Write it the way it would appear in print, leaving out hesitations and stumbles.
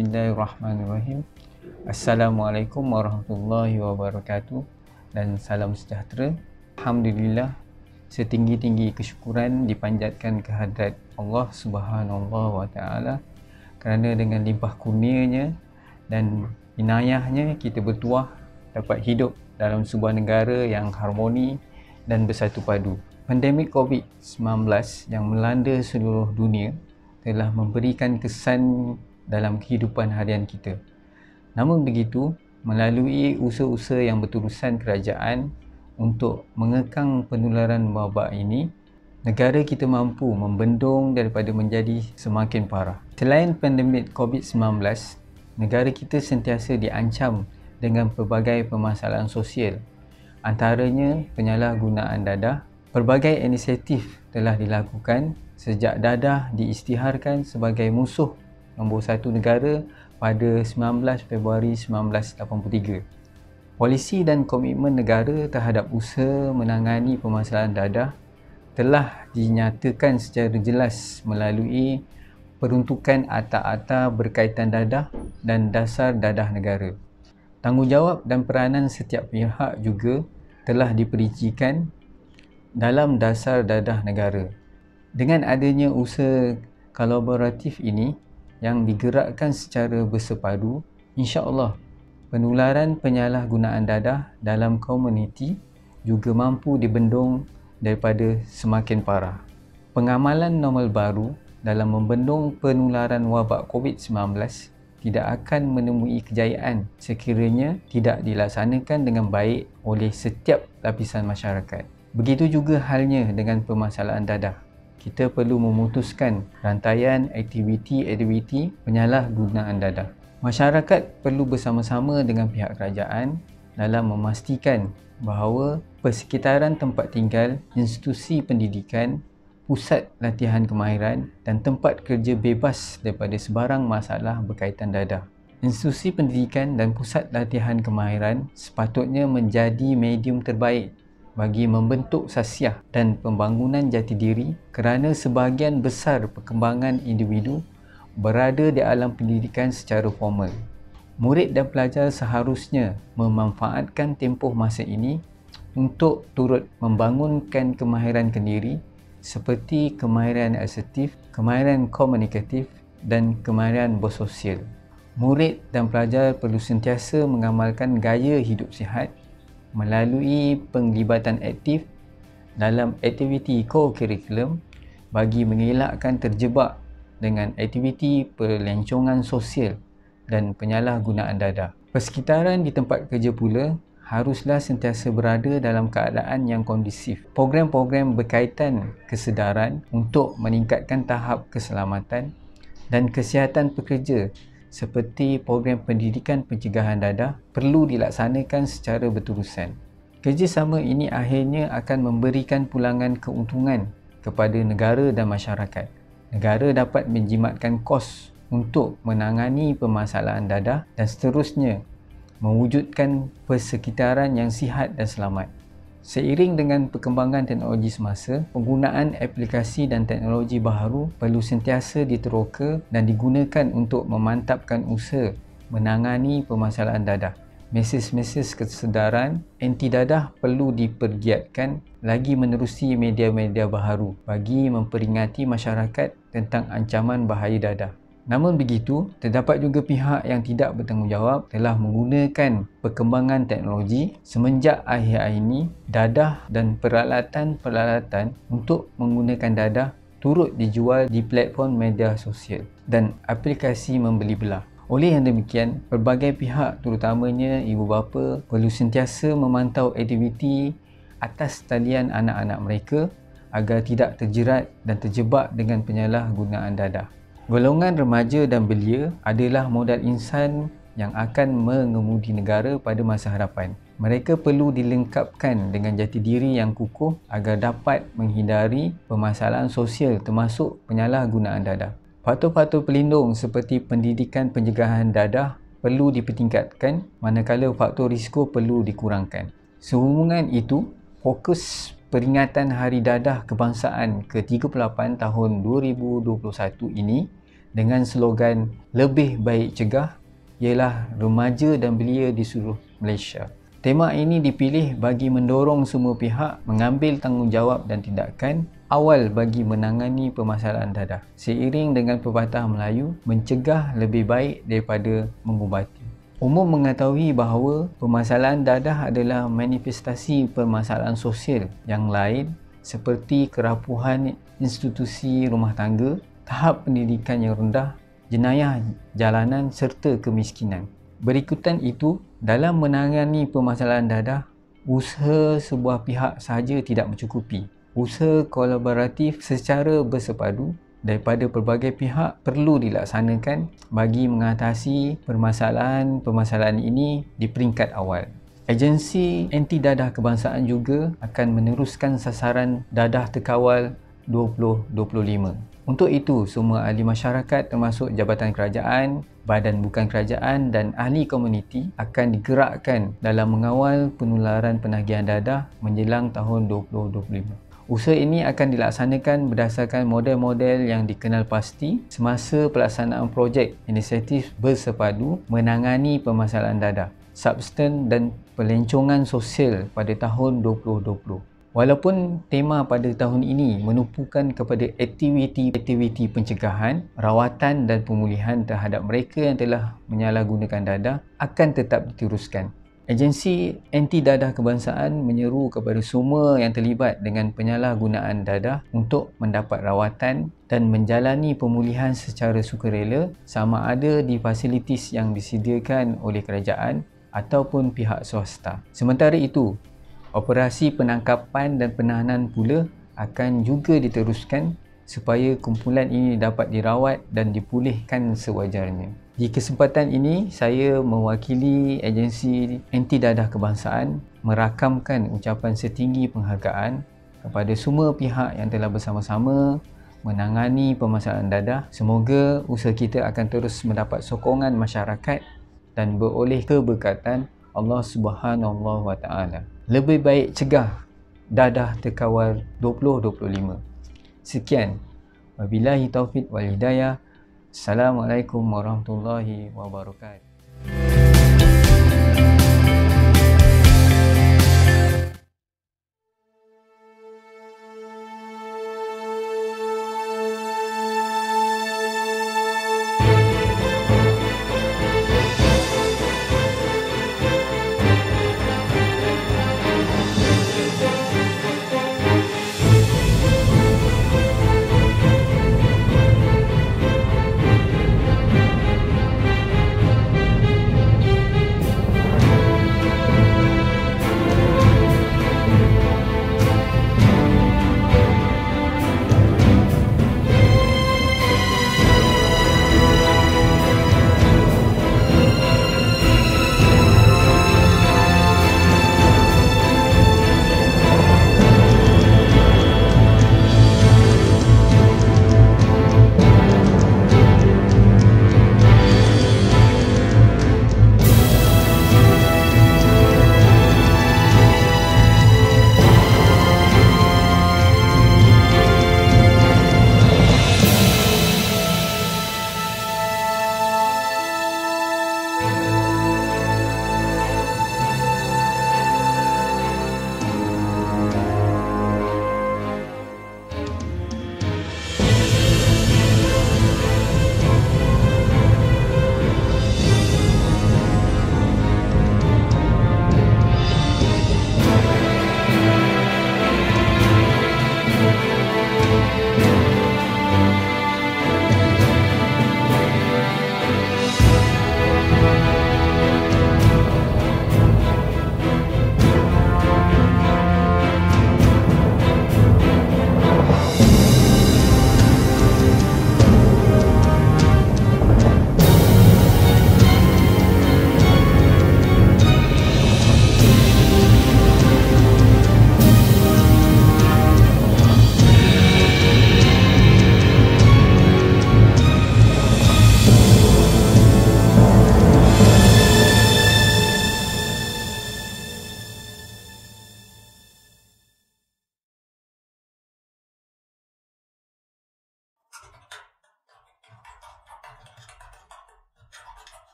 Bismillahirrahmanirrahim. Assalamualaikum warahmatullahi wabarakatuh dan salam sejahtera. Alhamdulillah, setinggi-tinggi kesyukuran dipanjatkan kehadrat Allah Subhanahu wa taala kerana dengan limpah kurnianya dan inayahnya kita bertuah dapat hidup dalam sebuah negara yang harmoni dan bersatu padu. Pandemik COVID-19 yang melanda seluruh dunia telah memberikan kesan dalam kehidupan harian kita. Namun begitu, melalui usaha-usaha yang berterusan kerajaan untuk mengekang penularan wabak ini, negara kita mampu membendung daripada menjadi semakin parah. Selain pandemik COVID-19, negara kita sentiasa diancam dengan pelbagai permasalahan sosial. Antaranya penyalahgunaan dadah. Pelbagai inisiatif telah dilakukan sejak dadah diisytiharkan sebagai musuh nombor satu negara pada 19 Februari 1983. Polisi dan komitmen negara terhadap usaha menangani permasalahan dadah telah dinyatakan secara jelas melalui peruntukan akta-akta berkaitan dadah dan dasar dadah negara. Tanggungjawab dan peranan setiap pihak juga telah diperincikan dalam dasar dadah negara. Dengan adanya usaha kolaboratif ini yang digerakkan secara bersepadu, insya-Allah penularan penyalahgunaan dadah dalam komuniti juga mampu dibendung daripada semakin parah. Pengamalan normal baru dalam membendung penularan wabak COVID-19 tidak akan menemui kejayaan sekiranya tidak dilaksanakan dengan baik oleh setiap lapisan masyarakat. Begitu juga halnya dengan permasalahan dadah. Kita perlu memutuskan rantaian aktiviti penyalahgunaan dadah. Masyarakat perlu bersama-sama dengan pihak kerajaan dalam memastikan bahawa persekitaran tempat tinggal, institusi pendidikan, pusat latihan kemahiran dan tempat kerja bebas daripada sebarang masalah berkaitan dadah. Institusi pendidikan dan pusat latihan kemahiran sepatutnya menjadi medium terbaik bagi membentuk sasiah dan pembangunan jati diri kerana sebahagian besar perkembangan individu berada di alam pendidikan secara formal. Murid dan pelajar seharusnya memanfaatkan tempoh masa ini untuk turut membangunkan kemahiran kendiri seperti kemahiran asertif, kemahiran komunikatif dan kemahiran bersosial. Murid dan pelajar perlu sentiasa mengamalkan gaya hidup sihat melalui penglibatan aktif dalam aktiviti co-curriculum bagi mengelakkan terjebak dengan aktiviti pelancongan sosial dan penyalahgunaan dadah. Persekitaran di tempat kerja pula haruslah sentiasa berada dalam keadaan yang kondusif. Program-program berkaitan kesedaran untuk meningkatkan tahap keselamatan dan kesihatan pekerja seperti program pendidikan pencegahan dadah perlu dilaksanakan secara berterusan. Kerjasama ini akhirnya akan memberikan pulangan keuntungan kepada negara dan masyarakat. Negara dapat menjimatkan kos untuk menangani permasalahan dadah dan seterusnya mewujudkan persekitaran yang sihat dan selamat. Seiring dengan perkembangan teknologi semasa, penggunaan aplikasi dan teknologi baharu perlu sentiasa diteroka dan digunakan untuk memantapkan usaha menangani permasalahan dadah. Mesej-mesej kesedaran anti dadah perlu dipergiatkan lagi menerusi media-media baharu bagi memperingati masyarakat tentang ancaman bahaya dadah. Namun begitu, terdapat juga pihak yang tidak bertanggungjawab telah menggunakan perkembangan teknologi semenjak akhir-akhir ini. Dadah dan peralatan-peralatan untuk menggunakan dadah turut dijual di platform media sosial dan aplikasi membeli belah. Oleh yang demikian, pelbagai pihak terutamanya ibu bapa perlu sentiasa memantau aktiviti atas talian anak-anak mereka agar tidak terjerat dan terjebak dengan penyalahgunaan dadah. Golongan remaja dan belia adalah modal insan yang akan mengemudi negara pada masa hadapan. Mereka perlu dilengkapkan dengan jati diri yang kukuh agar dapat menghindari permasalahan sosial termasuk penyalahgunaan dadah. Faktor-faktor pelindung seperti pendidikan pencegahan dadah perlu dipertingkatkan manakala faktor risiko perlu dikurangkan. Sehubungan itu, fokus peringatan Hari Dadah Kebangsaan ke-38 tahun 2021 ini dengan slogan lebih baik cegah ialah remaja dan belia di seluruh Malaysia. Tema ini dipilih bagi mendorong semua pihak mengambil tanggungjawab dan tindakan awal bagi menangani permasalahan dadah. Seiring dengan pepatah Melayu, mencegah lebih baik daripada mengubati. Umum mengetahui bahawa permasalahan dadah adalah manifestasi permasalahan sosial yang lain seperti kerapuhan institusi rumah tangga, tahap pendidikan yang rendah, jenayah jalanan serta kemiskinan. Berikutan itu, dalam menangani permasalahan dadah, usaha sebuah pihak sahaja tidak mencukupi. Usaha kolaboratif secara bersepadu daripada pelbagai pihak perlu dilaksanakan bagi mengatasi permasalahan-permasalahan ini di peringkat awal. Agensi Anti Dadah Kebangsaan juga akan meneruskan sasaran dadah terkawal 2025. Untuk itu, semua ahli masyarakat termasuk jabatan kerajaan, badan bukan kerajaan dan ahli komuniti akan digerakkan dalam mengawal penularan penagihan dadah menjelang tahun 2025. Usaha ini akan dilaksanakan berdasarkan model-model yang dikenal pasti semasa pelaksanaan projek inisiatif bersepadu menangani permasalahan dadah, substan dan pelancongan sosial pada tahun 2020. Walaupun tema pada tahun ini menumpukan kepada aktiviti-aktiviti pencegahan, rawatan dan pemulihan terhadap mereka yang telah menyalahgunakan dadah akan tetap diteruskan. Agensi Anti Dadah Kebangsaan menyeru kepada semua yang terlibat dengan penyalahgunaan dadah untuk mendapat rawatan dan menjalani pemulihan secara sukarela sama ada di fasilitis yang disediakan oleh kerajaan ataupun pihak swasta. Sementara itu, operasi penangkapan dan penahanan pula akan juga diteruskan supaya kumpulan ini dapat dirawat dan dipulihkan sewajarnya. Di kesempatan ini, saya mewakili Agensi Anti Dadah Kebangsaan merakamkan ucapan setinggi penghargaan kepada semua pihak yang telah bersama-sama menangani permasalahan dadah. Semoga usaha kita akan terus mendapat sokongan masyarakat dan beroleh keberkatan Allah Subhanahu Wa Taala. Lebih baik cegah dadah terkawal 2025. Sekian. Wabillahi taufiq wal hidayah. Assalamualaikum warahmatullahi wabarakatuh.